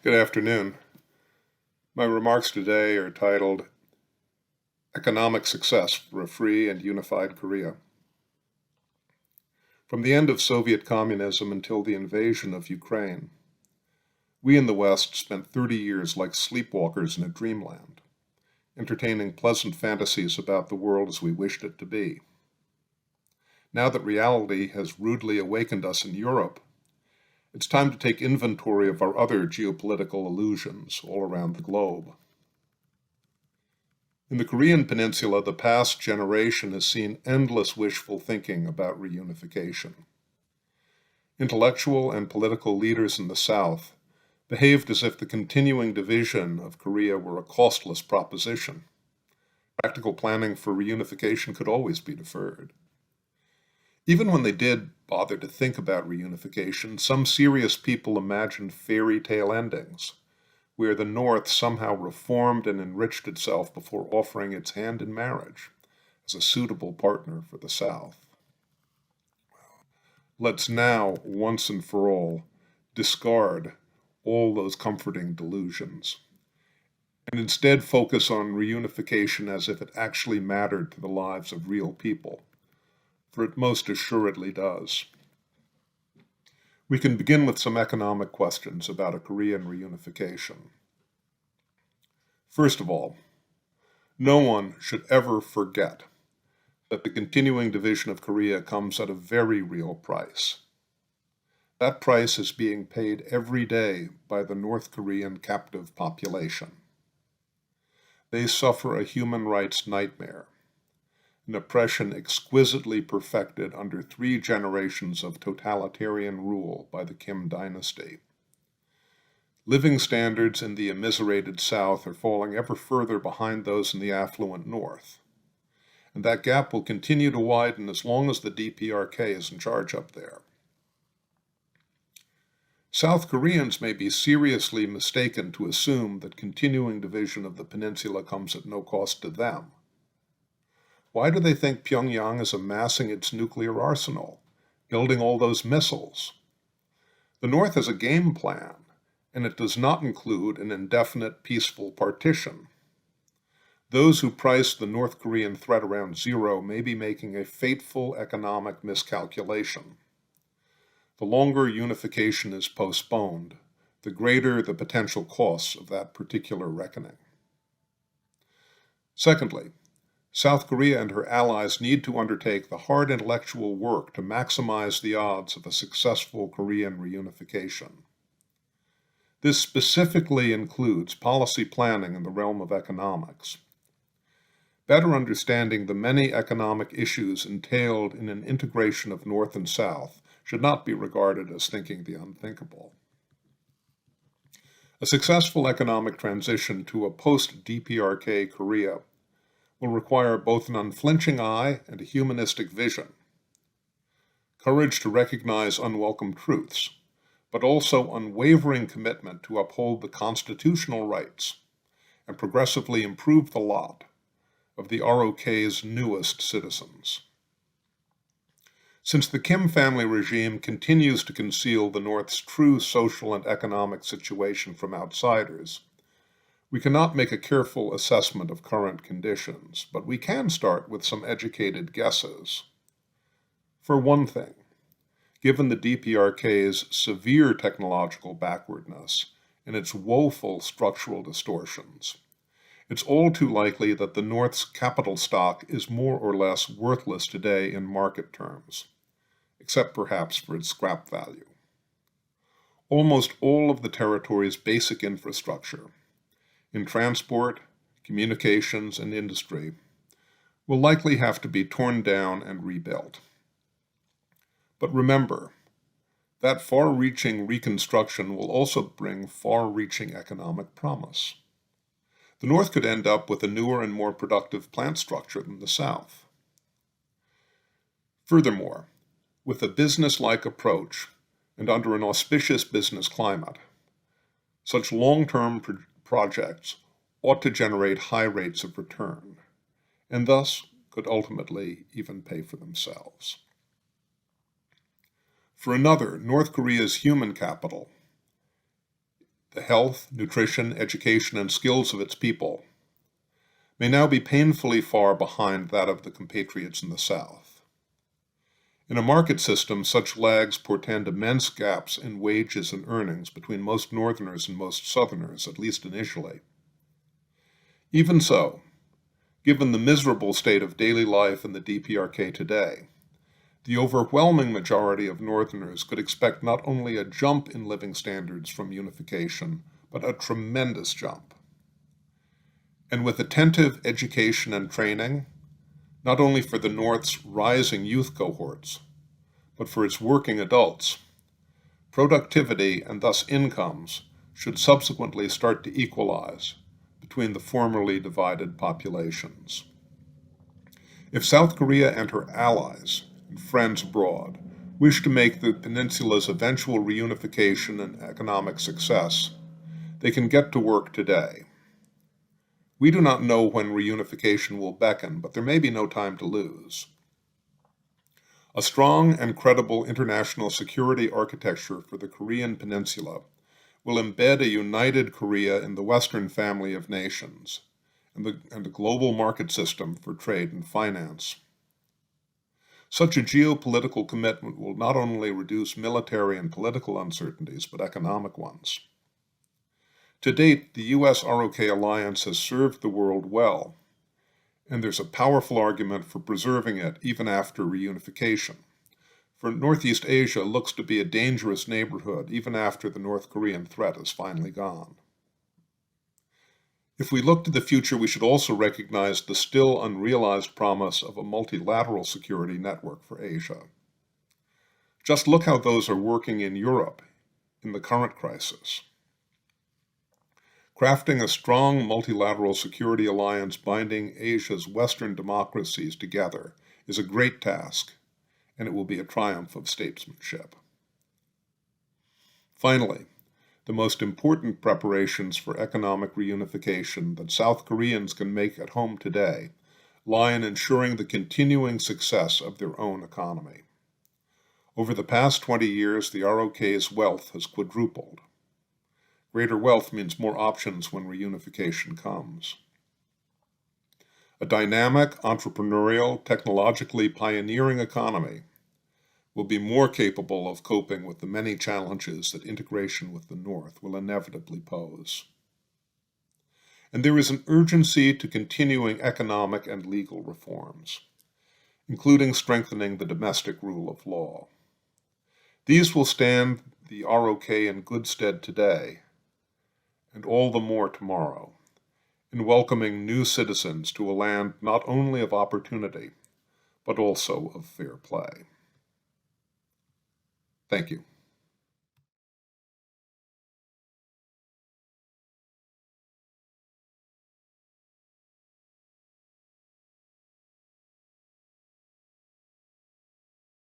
Good afternoon. My remarks today are titled Economic Success for a Free and Unified Korea. From the end of Soviet communism until the invasion of Ukraine, we in the West spent 30 years like sleepwalkers in a dreamland, entertaining pleasant fantasies about the world as we wished it to be. Now that reality has rudely awakened us in Europe, it's time to take inventory of our other geopolitical illusions all around the globe. In the Korean peninsula, the past generation has seen endless wishful thinking about reunification. Intellectual and political leaders in the South behaved as if the continuing division of Korea were a costless proposition. Practical planning for reunification could always be deferred. Even when they did bother to think about reunification, some serious people imagined fairy tale endings, where the North somehow reformed and enriched itself before offering its hand in marriage as a suitable partner for the South. Let's now, once and for all, discard all those comforting delusions, and instead focus on reunification as if it actually mattered to the lives of real people. For it most assuredly does. We can begin with some economic questions about a Korean reunification. First of all, no one should ever forget that the continuing division of Korea comes at a very real price. That price is being paid every day by the North Korean captive population. They suffer a human rights nightmare, an oppression exquisitely perfected under 3 generations of totalitarian rule by the Kim dynasty. Living standards in the immiserated South are falling ever further behind those in the affluent North, and that gap will continue to widen as long as the DPRK is in charge up there. South Koreans may be seriously mistaken to assume that continuing division of the peninsula comes at no cost to them. Why do they think Pyongyang is amassing its nuclear arsenal, building all those missiles? The North has a game plan, and it does not include an indefinite peaceful partition. Those who price the North Korean threat around zero may be making a fateful economic miscalculation. The longer unification is postponed, the greater the potential costs of that particular reckoning. Secondly, South Korea and her allies need to undertake the hard intellectual work to maximize the odds of a successful Korean reunification. This specifically includes policy planning in the realm of economics. Better understanding the many economic issues entailed in an integration of North and South should not be regarded as thinking the unthinkable. A successful economic transition to a post-DPRK Korea will require both an unflinching eye and a humanistic vision, courage to recognize unwelcome truths, but also unwavering commitment to uphold the constitutional rights and progressively improve the lot of the ROK's newest citizens. Since the Kim family regime continues to conceal the North's true social and economic situation from outsiders, we cannot make a careful assessment of current conditions, but we can start with some educated guesses. For one thing, given the DPRK's severe technological backwardness and its woeful structural distortions, it's all too likely that the North's capital stock is more or less worthless today in market terms, except perhaps for its scrap value. Almost all of the territory's basic infrastructure, in transport, communications, and industry, will likely have to be torn down and rebuilt. But remember, that far-reaching reconstruction will also bring far-reaching economic promise. The North could end up with a newer and more productive plant structure than the South. Furthermore, with a business-like approach and under an auspicious business climate, such long-term projects ought to generate high rates of return, and thus could ultimately even pay for themselves. For another, North Korea's human capital the health, nutrition, education, and skills of its people, may now be painfully far behind that of the compatriots in the South. In a market system, such lags portend immense gaps in wages and earnings between most Northerners and most Southerners, at least initially. Even so, given the miserable state of daily life in the DPRK today, the overwhelming majority of Northerners could expect not only a jump in living standards from unification, but a tremendous jump. And with attentive education and training, not only for the North's rising youth cohorts, but for its working adults, productivity and thus incomes should subsequently start to equalize between the formerly divided populations. If South Korea and her allies and friends abroad wish to make the peninsula's eventual reunification an economic success, they can get to work today. We do not know when reunification will beckon, but there may be no time to lose. A strong and credible international security architecture for the Korean peninsula will embed a united Korea in the Western family of nations and a global market system for trade and finance. Such a geopolitical commitment will not only reduce military and political uncertainties, but economic ones. To date, the U.S. ROK alliance has served the world well, and there's a powerful argument for preserving it even after reunification. For Northeast Asia looks to be a dangerous neighborhood even after the North Korean threat is finally gone. If we look to the future, we should also recognize the still unrealized promise of a multilateral security network for Asia. Just look how those are working in Europe in the current crisis. Crafting a strong multilateral security alliance binding Asia's Western democracies together is a great task, and it will be a triumph of statesmanship. Finally, the most important preparations for economic reunification that South Koreans can make at home today lie in ensuring the continuing success of their own economy. Over the past 20 years, the ROK's wealth has quadrupled. Greater wealth means more options when reunification comes. A dynamic, entrepreneurial, technologically pioneering economy will be more capable of coping with the many challenges that integration with the North will inevitably pose. And there is an urgency to continuing economic and legal reforms, including strengthening the domestic rule of law. These will stand the ROK in good stead today, and all the more tomorrow, in welcoming new citizens to a land not only of opportunity, but also of fair play. Thank you.